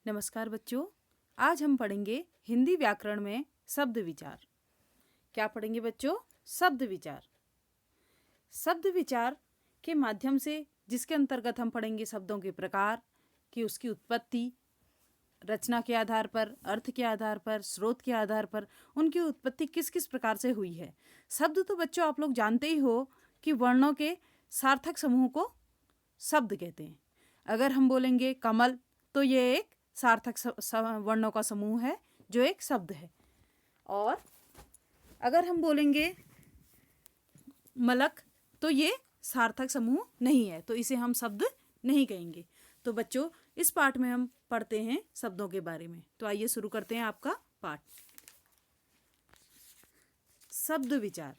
नमस्कार बच्चों, आज हम पढ़ेंगे हिंदी व्याकरण में शब्द विचार। क्या पढ़ेंगे बच्चों? शब्द विचार। शब्द विचार के माध्यम से जिसके अंतर्गत हम पढ़ेंगे शब्दों के प्रकार कि उसकी उत्पत्ति, रचना के आधार पर, अर्थ के आधार पर, स्रोत के आधार पर उनकी उत्पत्ति किस किस प्रकार से हुई है। शब्द तो बच्चों आप लोग जानते ही हो कि वर्णों के सार्थक समूह को शब्द कहते हैं। अगर हम बोलेंगे कमल तो ये एक सार्थक वर्णों का समूह है जो एक शब्द है। और अगर हम बोलेंगे मलक तो ये सार्थक समूह नहीं है, तो इसे हम शब्द नहीं कहेंगे। तो बच्चों इस पाठ में हम पढ़ते हैं शब्दों के बारे में। तो आइए शुरू करते हैं आपका पाठ। शब्द विचार।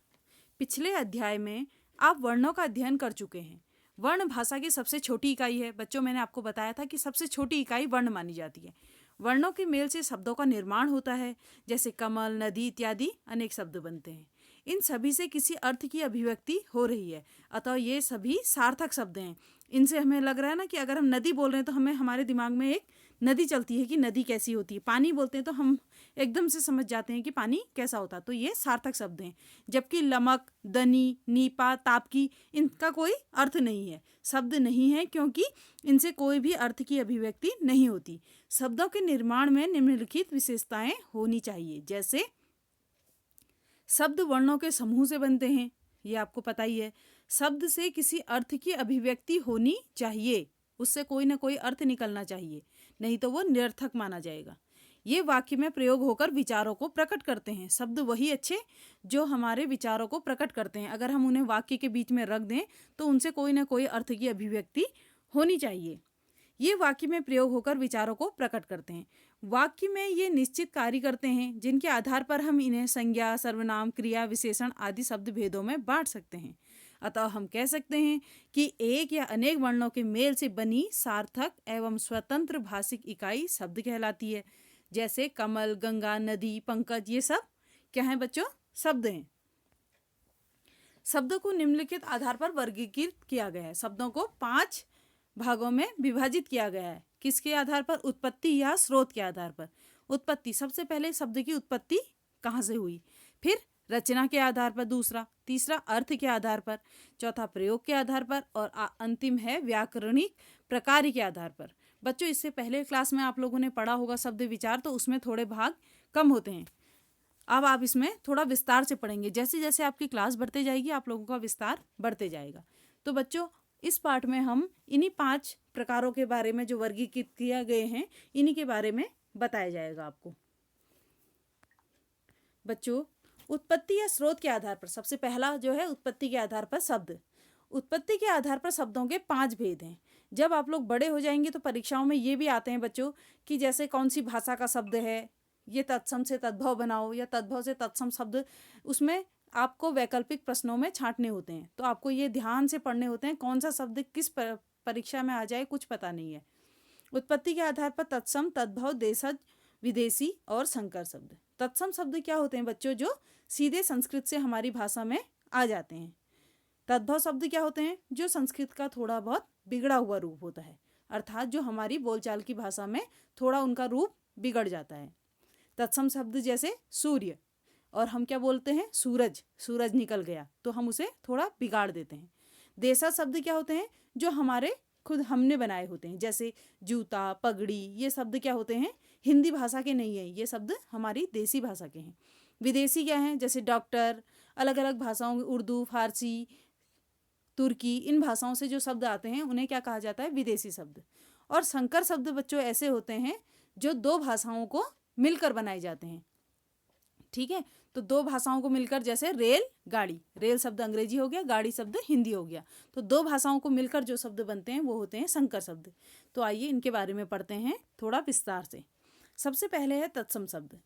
पिछले अध्याय में आप वर्णों का अध्ययन कर चुके हैं। वर्ण भाषा की सबसे छोटी इकाई है। बच्चों मैंने आपको बताया था कि सबसे छोटी इकाई वर्ण मानी जाती है। वर्णों के मेल से शब्दों का निर्माण होता है, जैसे कमल, नदी इत्यादि अनेक शब्द बनते हैं। इन सभी से किसी अर्थ की अभिव्यक्ति हो रही है, अतः ये सभी सार्थक शब्द हैं। इनसे हमें लग रहा है ना कि अगर हम नदी बोल रहे हैं तो हमें हमारे दिमाग में एक नदी चलती है कि नदी कैसी होती है। पानी बोलते हैं तो हम एकदम से समझ जाते हैं कि पानी कैसा होता है। तो ये सार्थक शब्द हैं। जबकि लमक, दनी, नीपा, तापकी इनका कोई अर्थ नहीं है, शब्द नहीं है, क्योंकि इनसे कोई भी अर्थ की अभिव्यक्ति नहीं होती। शब्दों के निर्माण में निम्नलिखित विशेषताएं होनी चाहिए, जैसे शब्द वर्णों के समूह से बनते हैं, ये आपको पता ही है। शब्द से किसी अर्थ की अभिव्यक्ति होनी चाहिए, उससे कोई ना कोई अर्थ निकलना चाहिए, नहीं तो वो निरर्थक माना जाएगा। ये वाक्य में प्रयोग होकर विचारों को प्रकट करते हैं। शब्द वही अच्छे जो हमारे विचारों को प्रकट करते हैं। अगर हम उन्हें वाक्य के बीच में रख दें तो उनसे कोई ना कोई अर्थ की अभिव्यक्ति होनी चाहिए। ये वाक्य में प्रयोग होकर विचारों को प्रकट करते हैं। वाक्य में ये निश्चित कार्य करते हैं जिनके आधार पर हम इन्हें संज्ञा, सर्वनाम, क्रिया, विशेषण आदि शब्द भेदों में बांट सकते हैं। अतः हम कह सकते हैं कि एक या अनेक वर्णों के मेल से बनी सार्थक एवं स्वतंत्र भाषिक इकाई शब्द कहलाती है। जैसे कमल, गंगा, नदी, पंकज, ये सब क्या हैं बच्चों? शब्द हैं। शब्दों को निम्नलिखित आधार पर वर्गीकृत किया गया है। शब्दों को 5 भागों में विभाजित किया गया है। किसके आधार पर? उत्पत्ति या स्रोत के आधार पर। उत्पत्ति, सबसे पहले शब्द की उत्पत्ति कहाँ से हुई, फिर रचना के आधार पर दूसरा, तीसरा अर्थ के आधार पर, चौथा प्रयोग के आधार पर, और अंतिम है व्याकरणिक प्रकार के आधार पर। बच्चों इससे पहले क्लास में आप लोगों ने पढ़ा होगा शब्द विचार, तो उसमें थोड़े भाग कम होते हैं। अब आप इसमें थोड़ा विस्तार से पढ़ेंगे। जैसे जैसे आपकी क्लास बढ़ते जाएगी आप लोगों का विस्तार बढ़ते जाएगा। तो बच्चों इस पाठ में हम इन्हीं 5 प्रकारों के बारे में जो वर्गीकृत किया गए हैं, इन्हीं के बारे में बताया जाएगा आपको। बच्चों उत्पत्ति या स्रोत के आधार पर सबसे पहला जो है उत्पत्ति के आधार पर शब्द। उत्पत्ति के आधार पर शब्दों के 5 भेद हैं। जब आप लोग बड़े हो जाएंगे तो परीक्षाओं में ये भी आते हैं बच्चों कि जैसे कौन सी भाषा का शब्द है, ये तत्सम से तद्भव बनाओ या तद्भव से तत्सम शब्द, उसमें आपको वैकल्पिक प्रश्नों में छांटने होते हैं। तो आपको ये ध्यान से पढ़ने होते हैं कौन सा शब्द किस परीक्षा में आ जाए, कुछ पता नहीं है। उत्पत्ति के आधार पर तत्सम, तद्भव, देशज, विदेशी और संकर शब्द। तत्सम शब्द क्या होते हैं बच्चों? जो सीधे संस्कृत से हमारी भाषा में आ जाते हैं। तद्भव शब्द क्या होते हैं? जो संस्कृत का थोड़ा बहुत बिगड़ा हुआ रूप होता है, अर्थात जो हमारी बोलचाल की भाषा में थोड़ा उनका रूप बिगड़ जाता है। तत्सम शब्द जैसे सूर्य, और हम क्या बोलते हैं? सूरज, सूरज निकल गया, तो हम उसे थोड़ा बिगाड़ देते हैं। देशज शब्द क्या होते हैं? जो हमारे खुद हमने बनाए होते हैं, जैसे जूता, पगड़ी, ये शब्द क्या होते हैं? हिंदी भाषा के नहीं है, ये शब्द हमारी देसी भाषा के हैं। विदेशी क्या हैं? जैसे डॉक्टर, अलग अलग भाषाओं, उर्दू, फारसी, तुर्की, इन भाषाओं से जो शब्द आते हैं उन्हें क्या कहा जाता है? विदेशी शब्द। और संकर शब्द बच्चों ऐसे होते हैं जो 2 भाषाओं को मिलकर बनाए जाते हैं। ठीक है, तो 2 भाषाओं को मिलकर, जैसे रेल, गाड़ी, रेल शब्द अंग्रेजी हो गया, गाड़ी शब्द हिंदी हो गया, तो 2 भाषाओं को मिलकर जो शब्द बनते हैं वो होते हैं संकर शब्द। तो आइए इनके बारे में पढ़ते हैं थोड़ा विस्तार से। सबसे पहले है तत्सम शब्द।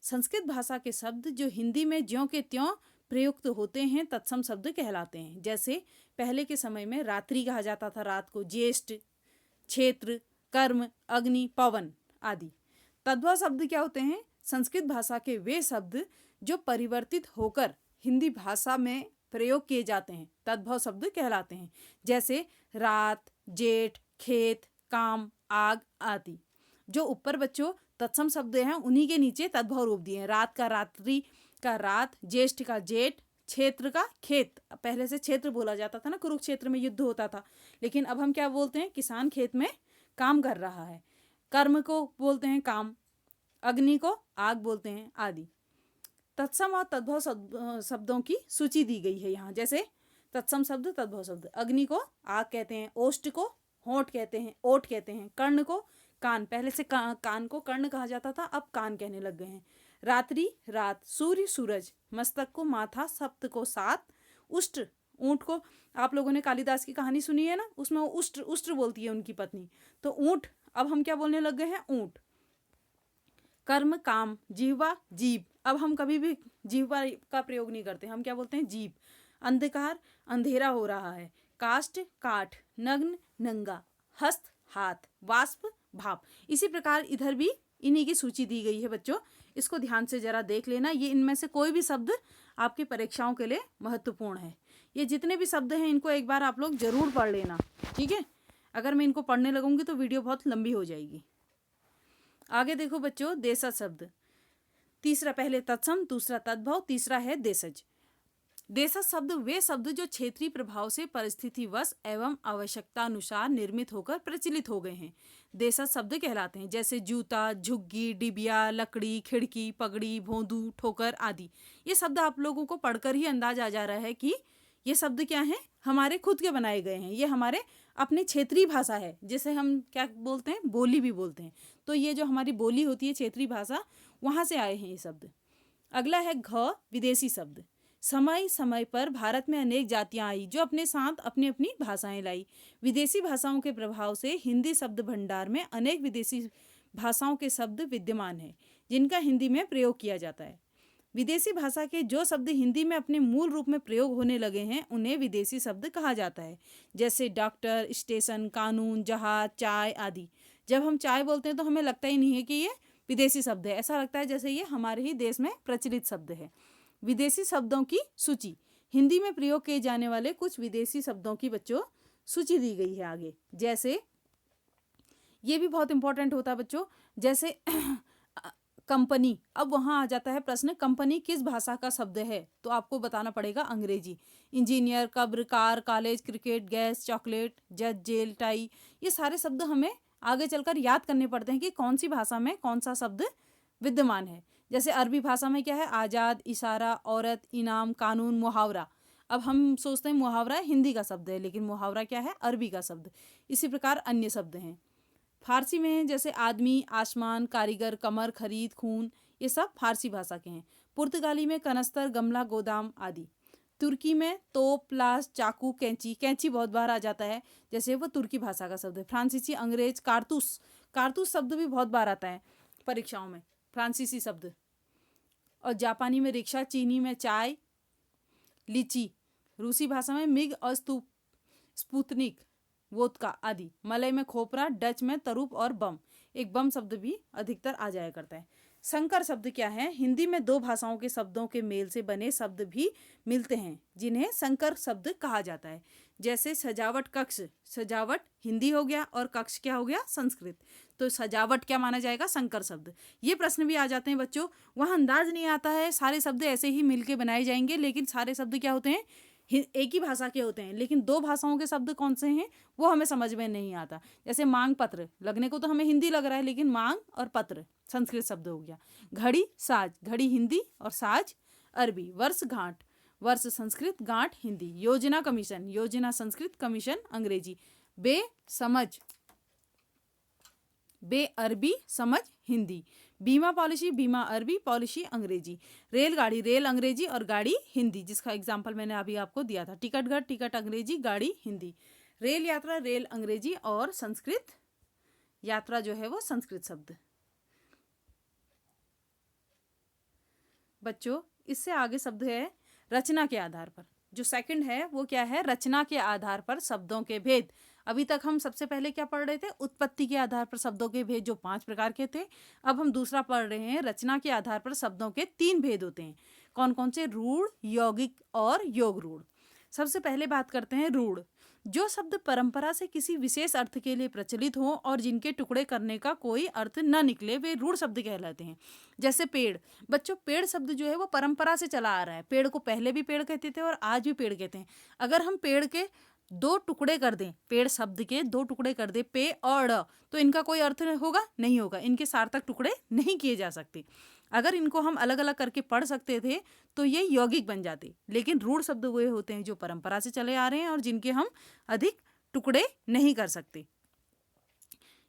संस्कृत भाषा के शब्द जो हिंदी में ज्यों के त्यों प्रयुक्त होते हैं तत्सम शब्द कहलाते हैं। जैसे पहले के समय में रात्रि कहा जाता था रात को, ज्येष्ठ, क्षेत्र, कर्म, अग्नि, पवन आदि। तद्भव शब्द क्या होते हैं? संस्कृत भाषा के वे शब्द जो परिवर्तित होकर हिंदी भाषा में प्रयोग किए जाते हैं तद्भव शब्द कहलाते हैं। जैसे रात, जेठ, खेत, काम, आग आदि। जो ऊपर बच्चों तत्सम शब्द हैं उन्हीं के नीचे तद्भव रूप दिए हैं। रात का रात्रि का रात, ज्येष्ठ का जेठ, क्षेत्र का खेत। पहले से क्षेत्र बोला जाता था ना, कुरुक्षेत्र में युद्ध होता था, लेकिन अब हम क्या बोलते हैं, किसान खेत में काम कर रहा है। कर्म को बोलते हैं काम, अग्नि को आग बोलते हैं आदि। तत्सम और तद्भव शब्दों की सूची दी गई है यहाँ। जैसे तत्सम शब्द, तद्भव शब्द, अग्नि को आग कहते हैं, ओष्ठ को होठ कहते हैं, ओठ कहते हैं, कर्ण को कान, पहले से कान को कर्ण कहा जाता था, अब कान कहने लग गए हैं। रात्रि रात, सूर्य सूरज, मस्तक को माथा, सप्त को सात, उष्ट्र ऊंट को, आप लोगों ने कालिदास की कहानी सुनी है ना, उसमें वो उष्ट्र उष्ट्र बोलती है उनकी पत्नी, तो ऊंट अब हम क्या बोलने लग गए हैं, ऊंट। कर्म काम, जिह्वा जीभ, अब हम कभी भी जिह्वा का प्रयोग नहीं करते, हम क्या बोलते हैं, जीभ। अंधकार अंधेरा हो रहा है। काष्ठ काठ, नग्न नंगा, हस्त हाथ, वाष्प भाप। इसी प्रकार इधर भी इन्हीं की सूची दी गई है बच्चों, इसको ध्यान से जरा देख लेना। ये इनमें से कोई भी शब्द आपकी परीक्षाओं के लिए महत्वपूर्ण है। ये जितने भी शब्द हैं इनको एक बार आप लोग जरूर पढ़ लेना, ठीक है। अगर मैं इनको पढ़ने लगूंगी तो वीडियो बहुत लंबी हो जाएगी। आगे देखो बच्चों, देशज शब्द। तीसरा, पहले तत्सम, दूसरा तद्भव, तीसरा है देशज। देशज शब्द वे शब्द जो क्षेत्रीय प्रभाव से परिस्थितिवश एवं आवश्यकता अनुसार निर्मित होकर प्रचलित हो गए हैं, देशज शब्द कहलाते हैं। जैसे जूता, झुग्गी, डिबिया, लकड़ी, खिड़की, पगड़ी, भोंदू, ठोकर आदि। ये शब्द आप लोगों को पढ़कर ही अंदाज आ जा रहा है कि ये शब्द क्या हैं, हमारे खुद के बनाए गए हैं। ये हमारे अपनी क्षेत्रीय भाषा है, जिसे हम क्या बोलते हैं, बोली भी बोलते हैं। तो ये जो हमारी बोली होती है, क्षेत्रीय भाषा, वहाँ से आए हैं ये शब्द। अगला है घ, विदेशी शब्द। समय समय पर भारत में अनेक जातियां आई जो अपने साथ अपनी अपनी भाषाएं लाई। विदेशी भाषाओं के प्रभाव से हिंदी शब्द भंडार में अनेक विदेशी भाषाओं के शब्द विद्यमान हैं, जिनका हिंदी में प्रयोग किया जाता है। विदेशी भाषा के जो शब्द हिंदी में अपने मूल रूप में प्रयोग होने लगे हैं उन्हें विदेशी शब्द कहा जाता है। जैसे डॉक्टर, स्टेशन, कानून, जहाज, चाय आदि। जब हम चाय बोलते हैं तो हमें लगता ही नहीं है कि ये विदेशी शब्द है, ऐसा लगता है जैसे ये हमारे ही देश में प्रचलित शब्द है। विदेशी शब्दों की सूची। हिंदी में प्रयोग किए जाने वाले कुछ विदेशी शब्दों की बच्चों सूची दी गई है आगे। जैसे ये भी बहुत इंपॉर्टेंट होता है बच्चों, जैसे कंपनी। अब वहाँ आ जाता है प्रश्न, कंपनी किस भाषा का शब्द है, तो आपको बताना पड़ेगा अंग्रेजी। इंजीनियर, कब्र, car, college, cricket, gas, chocolate, जज, जेल, टाई, ये सारे शब्द हमें आगे चलकर याद करने पड़ते हैं कि कौन सी भाषा में कौन सा शब्द विद्यमान है। जैसे अरबी भाषा में क्या है, आज़ाद, इशारा, औरत, इनाम, कानून, मुहावरा। अब हम सोचते हैं मुहावरा हिंदी का शब्द है, लेकिन मुहावरा क्या है, अरबी का शब्द। इसी प्रकार अन्य शब्द हैं। फारसी में जैसे आदमी, आसमान, कारीगर, कमर, खरीद, खून, ये सब फारसी भाषा के हैं। पुर्तगाली में कनस्तर, गमला, गोदाम आदि। तुर्की में तोप, लाश, चाकू, कैंची। कैंची बहुत बार आ जाता है, जैसे वो तुर्की भाषा का शब्द है। फ्रांसीसी, अंग्रेज, कारतूस। कारतूस शब्द भी बहुत बार आता है परीक्षाओं में, फ्रांसीसी शब्द। और जापानी में रिक्शा, चीनी में चाय, लीची। रूसी भाषा में मिग और स्पुतनिक, वोदका आदि। मलय में खोपरा, डच में तरूप और बम। एक बम शब्द भी अधिकतर आ जाया करता है। संकर शब्द क्या है, हिंदी में दो भाषाओं के शब्दों के मेल से बने शब्द भी मिलते हैं, जिन्हें संकर शब्द कहा जाता है। जैसे सजावट, कक्ष। सजावट हिंदी हो गया और कक्ष क्या हो गया, संस्कृत। तो सजावट क्या माना जाएगा, संकर शब्द। ये प्रश्न भी आ जाते हैं बच्चों, वहाँ अंदाज नहीं आता है, सारे शब्द ऐसे ही मिलके बनाए जाएंगे, लेकिन सारे शब्द क्या होते हैं, एक ही भाषा के होते हैं, लेकिन दो भाषाओं के शब्द कौन से हैं वो हमें समझ में नहीं आता। जैसे मांग पत्र, लगने को तो हमें हिंदी लग रहा है, लेकिन मांग और पत्र संस्कृत शब्द हो गया। घड़ी, साज। घड़ी हिंदी और साज अरबी। वर्ष, गांठ। वर्ष संस्कृत, गांठ हिंदी। योजना, कमीशन। योजना संस्कृत, कमीशन अंग्रेजी। बे, समझ। बे अरबी, समझ हिंदी। बीमा पॉलिसी, बीमा अरबी, पॉलिसी अंग्रेजी। रेलगाड़ी, रेल अंग्रेजी और गाड़ी हिंदी, जिसका एग्जाम्पल मैंने अभी आपको दिया था। टिकट घर, टिकट अंग्रेजी, गाड़ी हिंदी। रेल यात्रा, रेल अंग्रेजी और संस्कृत यात्रा जो है वो संस्कृत शब्द। बच्चों इससे आगे शब्द है रचना के आधार पर। जो सेकंड है वो क्या है, रचना के आधार पर शब्दों के भेद। अभी तक हम सबसे पहले क्या पढ़ रहे थे, उत्पत्ति के आधार पर शब्दों के भेद, जो 5 प्रकार के थे। अब हम दूसरा पढ़ रहे हैं, रचना के आधार पर शब्दों के 3 भेद होते हैं। कौन कौन से, रूढ़, यौगिक और योग रूढ़। सबसे पहले बात करते हैं रूढ़। जो शब्द परंपरा से किसी विशेष अर्थ के लिए प्रचलित हो और जिनके टुकड़े करने का कोई अर्थ न निकले वे रूढ़ शब्द कहलाते हैं। जैसे पेड़। बच्चों, पेड़ शब्द जो है वो परंपरा से चला आ रहा है। पेड़ को पहले भी पेड़ कहते थे और आज भी पेड़ कहते हैं। अगर हम पेड़ के दो टुकड़े कर दें, पेड़ शब्द के दो टुकड़े कर दें, पे और ड़, तो इनका कोई अर्थ होगा नहीं होगा, इनके सार्थक टुकड़े नहीं किए जा सकते। अगर इनको हम अलग अलग करके पढ़ सकते थे तो ये यौगिक बन जाते, लेकिन रूढ़ शब्द वे होते हैं जो परंपरा से चले आ रहे हैं और जिनके हम अधिक टुकड़े नहीं कर सकते।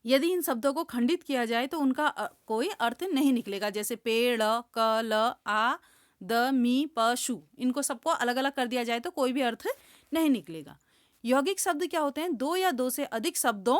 यदि इन शब्दों को खंडित किया जाए तो उनका कोई अर्थ नहीं निकलेगा। जैसे पेड़, क, ल, आ, द, मी, प, शु, इनको सबको अलग अलग कर दिया जाए तो कोई भी अर्थ नहीं निकलेगा। यौगिक शब्द क्या होते हैं? दो या दो से अधिक शब्दों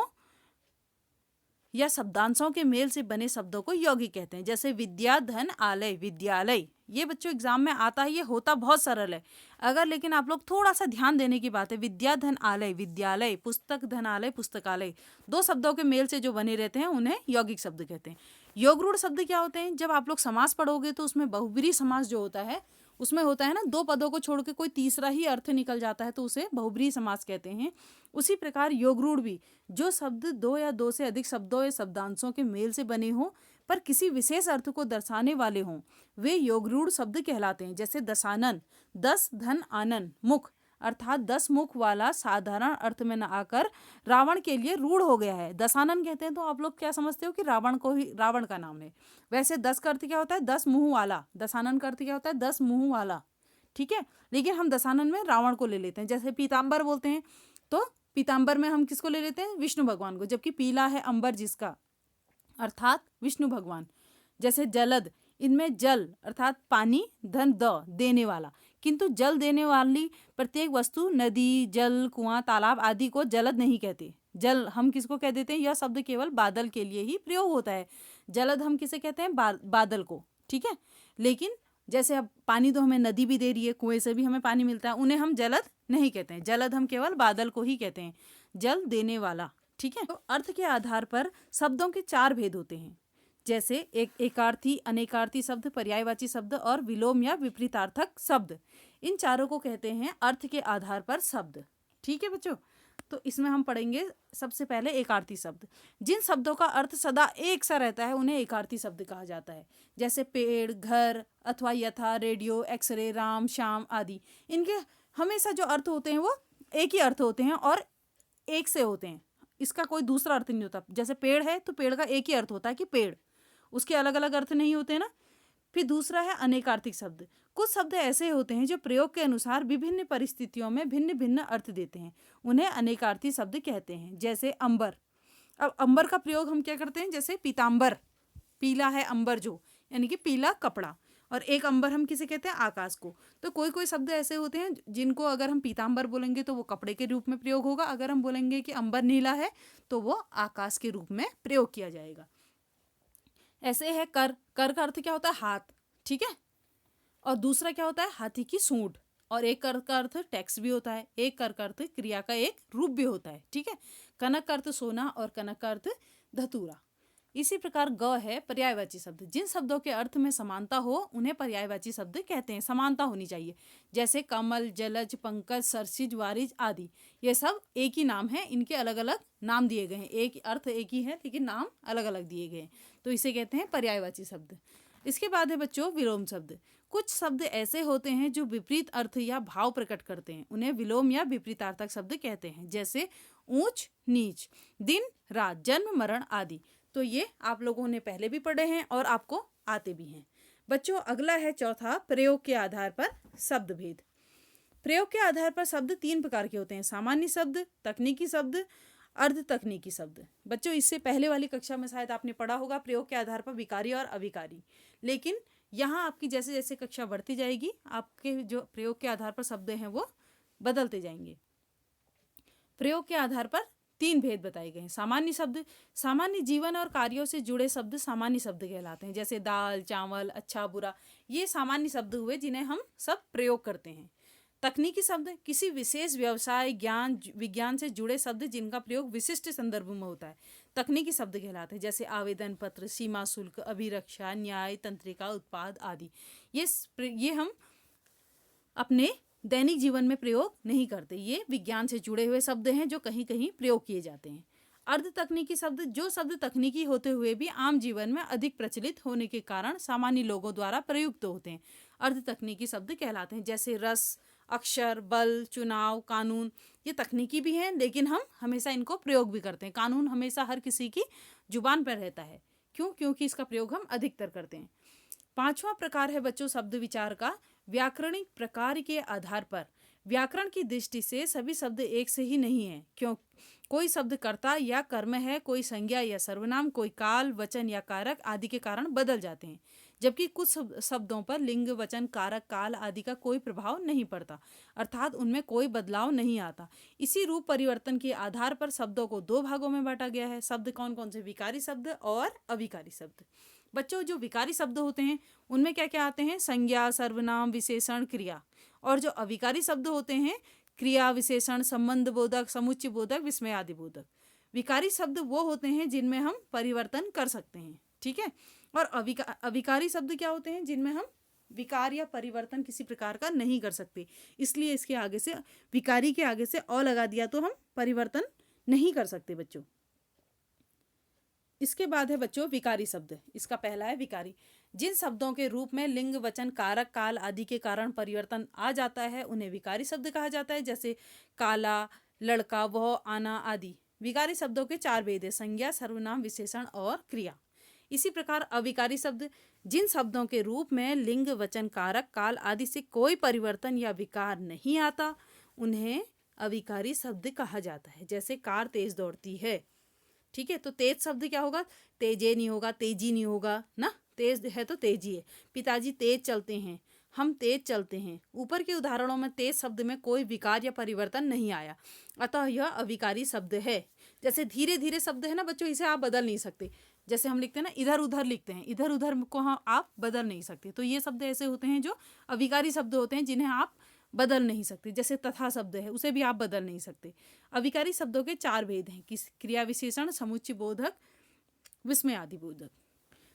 या शब्दांशों के मेल से बने शब्दों को यौगिक कहते हैं। जैसे विद्या, धन, आलय, विद्यालय। ये बच्चों एग्जाम में आता है, ये होता बहुत सरल है। अगर लेकिन आप लोग थोड़ा सा ध्यान देने की बात है, विद्या, धन, आलय, विद्यालय, पुस्तक, धनालय, पुस्तकालय, दो शब्दों के मेल से जो बने रहते हैं उन्हें यौगिक शब्द कहते हैं। योगरूढ़ शब्द क्या होते हैं? जब आप लोग समास पढ़ोगे तो उसमें बहुब्रीहि समास जो होता है उसमें होता है ना, दो पदों को छोड़ के कोई तीसरा ही अर्थ निकल जाता है तो उसे बहुब्रीहि समास कहते हैं। उसी प्रकार योगरूढ़ भी, जो शब्द दो या दो से अधिक शब्दों या शब्दांशों के मेल से बने हों पर किसी विशेष अर्थ को दर्शाने वाले हों, वे योगरूढ़ शब्द कहलाते हैं। जैसे दशानन, दस, धन, आनन, मुख, अर्थात 10 मुख वाला साधारण अर्थ में न आकर रावण के लिए रूढ़ हो गया है। दशानन कहते हैं तो आप लोग क्या समझते हो कि रावण को ही, रावण का नाम है। वैसे 10 का अर्थ क्या होता है? 10 मुंह वाला। दशानन का अर्थ क्या होता है? 10 मुंह वाला। ठीक है, लेकिन हम दशानन में रावण को ले लेते हैं। जैसे पीताम्बर बोलते हैं तो पीताम्बर में हम किसको ले लेते हैं? विष्णु भगवान को, जबकि पीला है अंबर जिसका, अर्थात विष्णु भगवान। जैसे जलद, इनमें जल अर्थात पानी, धन, द, देने वाला। किंतु जल देने वाली प्रत्येक वस्तु, नदी, जल, कुआं, तालाब आदि को जलद नहीं कहते। जल हम किसको कह देते हैं? यह शब्द केवल बादल के लिए ही प्रयोग होता है। जलद हम किसे कहते हैं? बादल को। ठीक है, लेकिन जैसे अब पानी तो हमें नदी भी दे रही है, कुएं से भी हमें पानी मिलता है, उन्हें हम जलद नहीं कहते हैं। जलद हम केवल बादल को ही कहते हैं, जल देने वाला। ठीक है, तो अर्थ के आधार पर शब्दों के 4 भेद होते हैं। जैसे एकार्थी, अनेकार्थी शब्द, पर्यायवाची शब्द और विलोम या विपरीतार्थक शब्द। इन चारों को कहते हैं अर्थ के आधार पर शब्द। ठीक है बच्चों, तो इसमें हम पढ़ेंगे सबसे पहले एकार्थी शब्द। जिन शब्दों का अर्थ सदा एक सा रहता है उन्हें एकार्थी शब्द कहा जाता है। जैसे पेड़, घर अथवा यथा, रेडियो, एक्सरे, राम, श्याम आदि। इनके हमेशा जो अर्थ होते हैं वो एक ही अर्थ होते हैं और एक से होते हैं, इसका कोई दूसरा अर्थ नहीं होता। जैसे पेड़ है तो पेड़ का एक ही अर्थ होता है कि पेड़, उसके अलग अलग अर्थ नहीं होते ना। फिर दूसरा है अनेकार्थिक शब्द। कुछ शब्द ऐसे होते हैं जो प्रयोग के अनुसार विभिन्न परिस्थितियों में भिन्न भिन्न अर्थ देते हैं, उन्हें अनेकार्थी शब्द कहते हैं। जैसे अंबर। अब अंबर का प्रयोग हम क्या करते हैं? जैसे पीताम्बर, पीला है अंबर जो, यानी कि पीला कपड़ा। और एक अंबर हम किसे कहते हैं? आकाश को। तो कोई कोई शब्द ऐसे होते हैं जिनको अगर हम पीताम्बर बोलेंगे तो वो कपड़े के रूप में प्रयोग होगा, अगर हम बोलेंगे कि अंबर नीला है तो वो आकाश के रूप में प्रयोग किया जाएगा। ऐसे है कर। कर का अर्थ क्या होता है? हाथ। ठीक है, और दूसरा क्या होता है? हाथी की सूंड। और एक कर का अर्थ टैक्स भी होता है। एक कर का अर्थ क्रिया का एक रूप भी होता है। ठीक है, कनक का अर्थ सोना और कनक का अर्थ धतूरा। इसी प्रकार ग है पर्यायवाची शब्द। जिन शब्दों के अर्थ में समानता हो उन्हें पर्यायवाची शब्द कहते हैं। समानता होनी चाहिए। जैसे कमल, जलज, पंकज, सरसिज, वारिज आदि। ये सब एक ही नाम है, इनके अलग अलग नाम दिए गए हैं। एक अर्थ एक ही है लेकिन नाम अलग अलग दिए गए हैं, तो इसे कहते हैं पर्यायवाची शब्द। इसके बाद है बच्चों विलोम शब्द। कुछ शब्द ऐसे होते हैं जो विपरीत अर्थ या भाव प्रकट करते हैं, उन्हें विलोम या विपरीतार्थक शब्द कहते हैं। जैसे ऊंच, नीच, दिन, रात, जन्म, मरण आदि। तो ये आप लोगों ने पहले भी पढ़े हैं और आपको आते भी हैं। बच्चों अगला है चौथा, प्रयोग के आधार पर शब्द भेद। प्रयोग के आधार पर शब्द 3 प्रकार के होते हैं: सामान्य शब्द, तकनीकी शब्द, अर्ध तकनीकी शब्द। बच्चों इससे पहले वाली कक्षा में शायद आपने पढ़ा होगा प्रयोग के आधार पर विकारी और अविकारी, लेकिन यहाँ आपकी जैसे जैसे कक्षा बढ़ती जाएगी आपके जो प्रयोग के आधार पर शब्द हैं वो बदलते जाएंगे। प्रयोग के आधार पर 3 भेद बताए गए हैं। सामान्य शब्द, सामान्य जीवन और कार्यों से जुड़े शब्द सामान्य शब्द कहलाते हैं। जैसे दाल, चावल, अच्छा, बुरा, ये सामान्य शब्द हुए जिन्हें हम सब प्रयोग करते हैं। तकनीकी शब्द, किसी विशेष व्यवसाय, ज्ञान, विज्ञान से जुड़े शब्द जिनका प्रयोग विशिष्ट संदर्भ में होता है, तकनीकी शब्द कहलाते हैं। जैसे आवेदन पत्र, सीमा शुल्क, अभिरक्षा, न्याय, तंत्रिका, उत्पाद आदि। ये हम अपने दैनिक जीवन में प्रयोग नहीं करते। ये विज्ञान से जुड़े हुए शब्द हैं जो कहीं कहीं प्रयोग किए जाते हैं। अर्ध तकनीकी शब्द, जो शब्द तकनीकी होते हुए भी आम जीवन में अधिक प्रचलित होने के कारण सामान्य लोगों द्वारा प्रयुक्त होते हैं, अर्ध तकनीकी शब्द कहलाते हैं। जैसे रस, अक्षर, बल, चुनाव, कानून, ये तकनीकी भी हैं लेकिन हम हमेशा इनको प्रयोग भी करते हैं। कानून हमेशा हर किसी की जुबान पर रहता है। क्यों? क्योंकि इसका प्रयोग हम अधिकतर करते हैं। पांचवा प्रकार है बच्चों शब्द विचार का। व्याकरणिक प्रकार के आधार पर व्याकरण की दृष्टि से सभी शब्द एक से ही नहीं है। क्यों? कोई शब्द कर्ता या कर्म है, कोई संज्ञा या सर्वनाम, कोई काल, वचन या कारक आदि के कारण बदल जाते हैं, जबकि कुछ शब्दों पर लिंग, वचन, कारक, काल आदि का कोई प्रभाव नहीं पड़ता, अर्थात उनमें कोई बदलाव नहीं आता। इसी रूप परिवर्तन के आधार पर शब्दों को दो भागों में बांटा गया है। शब्द कौन कौन से? विकारी शब्द और अविकारी शब्द। बच्चों, जो विकारी शब्द होते हैं उनमें क्या क्या आते हैं? संज्ञा, सर्वनाम, विशेषण, क्रिया। और जो अविकारी शब्द होते हैं क्रिया, विशेषण, संबंध बोधक, समुच्चय बोधक, विस्मय आदि बोधक। विकारी शब्द वो होते हैं जिनमें हम परिवर्तन कर सकते हैं, ठीक है। और अविकारी शब्द क्या होते हैं? जिनमें हम विकार या परिवर्तन किसी प्रकार का नहीं कर सकते। इसलिए इसके आगे से, विकारी के आगे से अ लगा दिया तो हम परिवर्तन नहीं कर सकते बच्चों। इसके बाद है बच्चों विकारी शब्द। इसका पहला है विकारी। जिन शब्दों के रूप में लिंग, वचन, कारक, काल आदि के कारण परिवर्तन आ जाता है उन्हें विकारी शब्द कहा जाता है। जैसे काला, लड़का, वह, आना आदि। विकारी शब्दों के चार भेद है: संज्ञा, सर्वनाम, विशेषण और क्रिया। इसी प्रकार अविकारी शब्द, जिन शब्दों के रूप में लिंग, वचन, कारक, काल आदि से कोई परिवर्तन या विकार नहीं आता उन्हें अविकारी शब्द कहा जाता है। जैसे कार तेज दौड़ती है, ठीक है, तो तेज शब्द क्या होगा? तेजे नहीं होगा, तेजी नहीं होगा ना। तेज है तो तेजी है। पिताजी तेज चलते हैं, हम तेज चलते हैं। ऊपर के उदाहरणों में तेज शब्द में कोई विकार या परिवर्तन नहीं आया, अतः यह अविकारी शब्द है। जैसे धीरे धीरे शब्द है ना बच्चों, इसे आप बदल नहीं सकते। जैसे हम लिखते हैं ना, इधर उधर लिखते हैं, इधर उधर को आप बदल नहीं सकते। तो ये शब्द ऐसे होते हैं जो अविकारी शब्द होते हैं, जिन्हें आप बदल नहीं सकते। जैसे तथा शब्द है, उसे भी आप बदल नहीं सकते। अविकारी शब्दों के चार भेद हैं: क्रिया, विशेषण, समुच्चय बोधक, विस्मय आदि बोधक।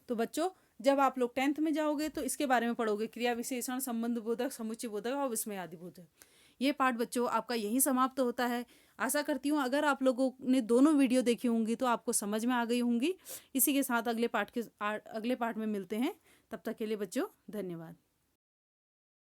तो बच्चों, जब आप लोग 10th में जाओगे तो इसके बारे में पढ़ोगे, क्रिया, विशेषण, संबंध बोधक, समुच्चय बोधक और विस्मय आदि बोधक। ये पाठ बच्चों आपका यहीं समाप्त होता है। आशा करती हूँ अगर आप लोगों ने दोनों वीडियो देखी होंगी तो आपको समझ में आ गई होंगी। इसी के साथ अगले पाठ में मिलते हैं। तब तक के लिए बच्चों धन्यवाद।